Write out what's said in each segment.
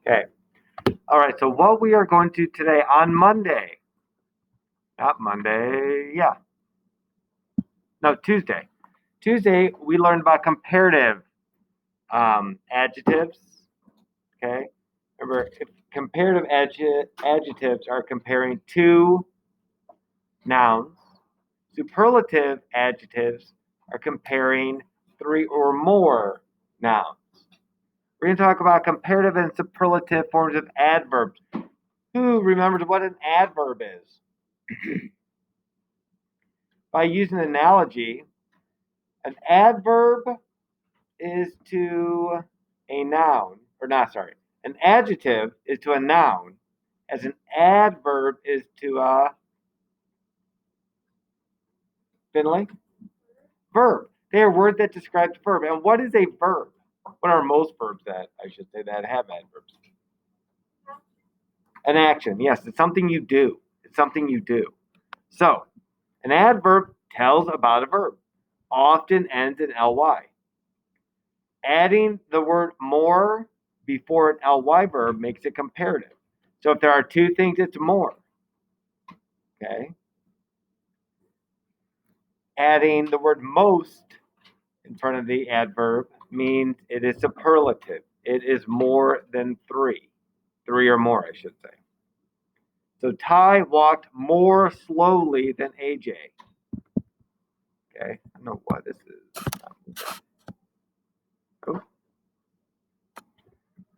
Okay. All right. So what we are going to today on Monday, not Monday, yeah. No, Tuesday. Tuesday, we learned about comparative adjectives. Okay. Remember, if comparative adjectives are comparing two nouns, superlative adjectives are comparing three or more nouns. We're going to talk about comparative and superlative forms of adverbs. Who remembers what an adverb is? By using an analogy, an adverb is to a noun, or not, sorry, an adjective is to a noun as an adverb is to a Finley? Verb. They are words that describe the verb. And what is a verb? What are most verbs that have adverbs? An action. Yes, it's something you do. It's something you do. So, an adverb tells about a verb. Often ends in ly. Adding the word more before an ly verb makes it comparative. So if there are two things, it's more. Okay. Adding the word most in front of the adverb means it is superlative. It is more than three. Three or more, I should say. So Ty walked more slowly than AJ. Okay, I don't know why this is. Oh.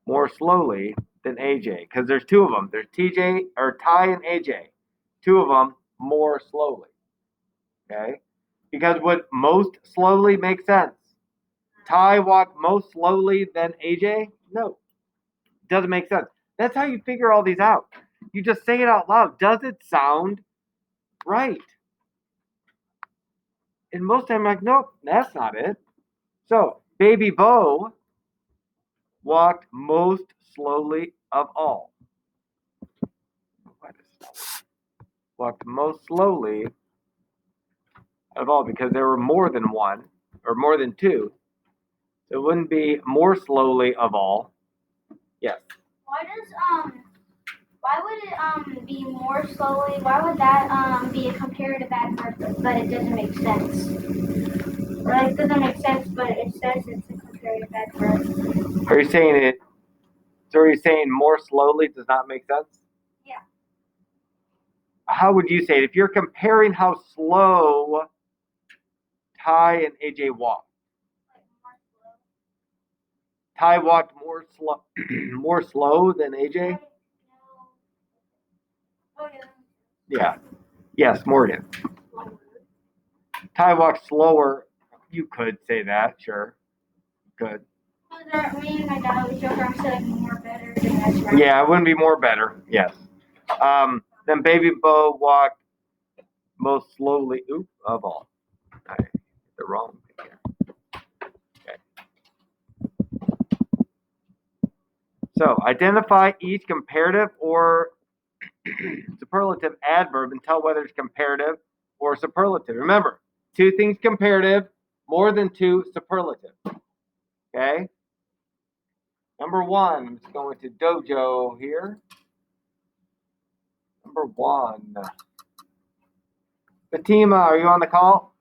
More slowly than AJ, because there's two of them. There's TJ or Ty and AJ. Two of them more slowly. Okay, because would most slowly make sense? Ty walked most slowly than AJ? No, doesn't make sense. That's how you figure all these out. You just say it out loud. Does it sound right? And most time I'm like, nope, that's not it. So, Baby Bo walked most slowly of all. Walked most slowly of all because there were more than one or more than two. So it wouldn't be more slowly of all. Yes. Why would it be more slowly? Why would that be a comparative adverb, but it doesn't make sense? Like, it doesn't make sense, but it says it's a comparative adverb. Are you saying it? So are you saying more slowly does not make sense? Yeah. How would you say it? If you're comparing how slow Ty and AJ walked. Ty walked more slow than AJ? Yeah. Yes, Morgan. Ty walked slower. You could say that, sure. Good. Me and my dad was joking. I'm saying more better. That's right. Yeah, it wouldn't be more better. Yes. Then Baby Bo walked most slowly. Of all. I hit the wrong thing here. Okay. So identify each comparative or superlative adverb and tell whether it's comparative or superlative. Remember, two things comparative, more than two superlative. Okay? Number one, I'm just going to Dojo here. Number one. Fatima, are you on the call?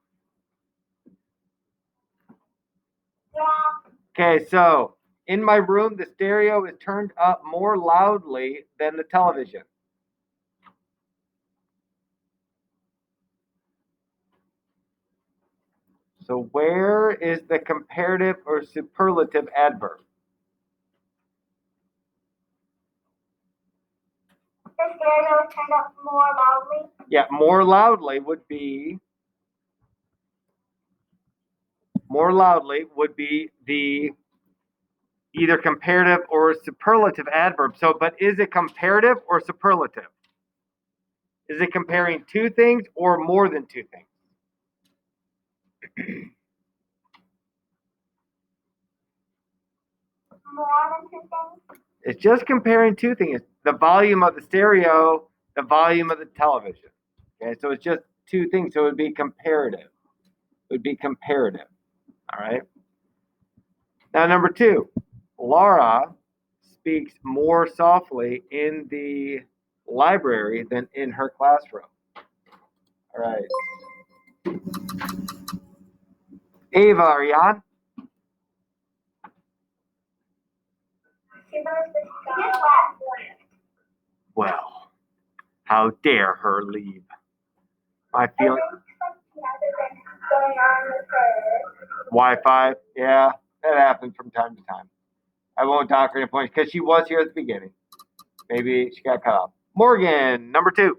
Yeah. Okay, so in my room, the stereo is turned up more loudly than the television. So where is the comparative or superlative adverb? The stereo is turned up more loudly. Yeah, more loudly would be the either comparative or superlative adverb. So, but is it comparative or superlative? Is it comparing two things or more than two things? More than two things? It's just comparing two things. The volume of the stereo, the volume of the television. Okay, so it's just two things. So it would be comparative. It would be comparative. All right. Now, number two, Laura speaks more softly in the library than in her classroom? All right. Ava, are you on? Well, how dare her leave? My feeling. Wi-Fi, yeah, that happens from time to time. I won't dock her any points because she was here at the beginning. Maybe she got cut off. Morgan, number 2.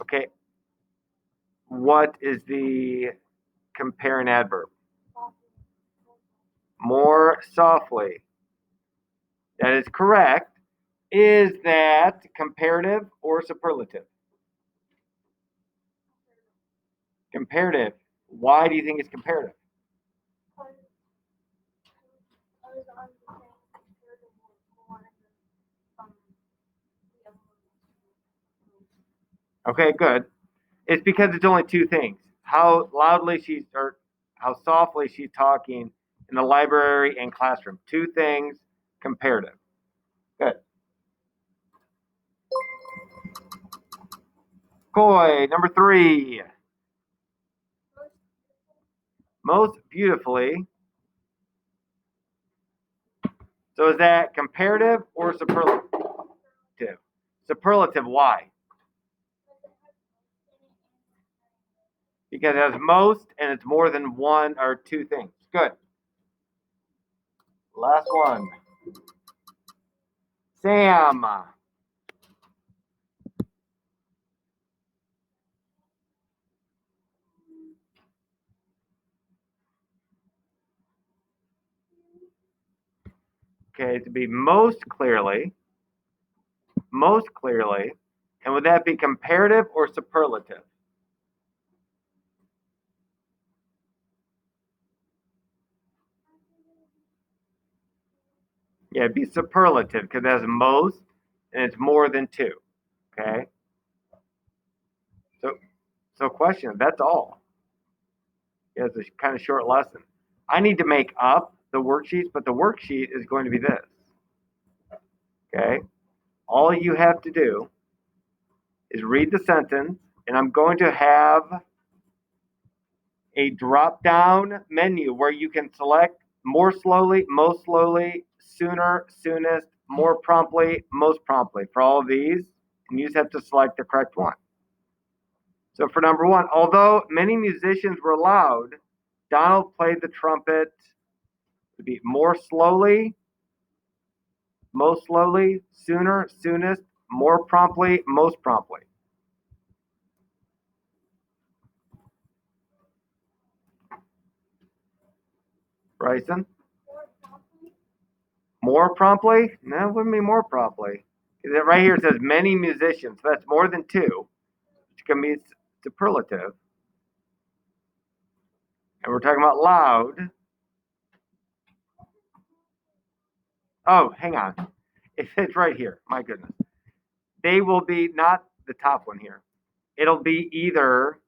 Okay. What is the compare and adverb? More softly. That is correct. Is that comparative or superlative? Comparative. Why do you think it's comparative? Okay, good. It's because it's only 2 things. How loudly she's or how softly she's talking in the library and classroom. 2 things, comparative. Good. Coy, number 3. Most beautifully. So is that comparative or superlative? Superlative, why? Because it has most and it's more than 1 or 2 things. Good. Last one. Sam. Okay, to be most clearly. And would that be comparative or superlative? Yeah, it'd be superlative because it has most and it's more than 2. Okay. So question, that's all. Yeah, it's a kind of short lesson. I need to make up the worksheets, but the worksheet is going to be this. Okay. All you have to do is read the sentence, and I'm going to have a drop-down menu where you can select more slowly, most slowly, sooner, soonest, more promptly, most promptly for all of these, and you just have to select the correct one. So for number 1, although many musicians were loud, Donald played the trumpet to be more slowly, most slowly, sooner, soonest, more promptly, most promptly. Bryson? More promptly? No, it wouldn't be more promptly. Right here it says many musicians. So that's more than 2, which can be superlative. And we're talking about loud. Oh, hang on. It's right here. My goodness. They will be not the top one here. It'll be either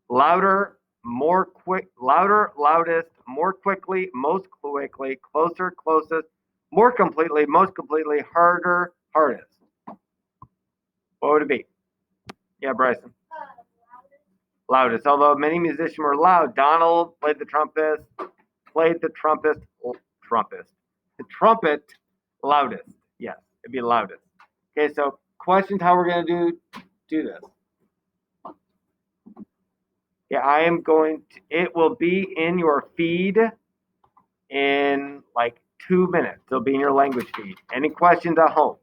louder, more quick, louder, loudest, more quickly, most quickly, closer, closest, more completely, most completely, harder, hardest. What would it be? Yeah, Bryson. Loudest. Although many musicians were loud, Donald played the trumpet loudest. Yes, it'd be loudest. Okay, so questions how we're gonna do this. Yeah, I am going to, it will be in your feed in like 2 minutes. It'll be in your language feed. Any questions at home?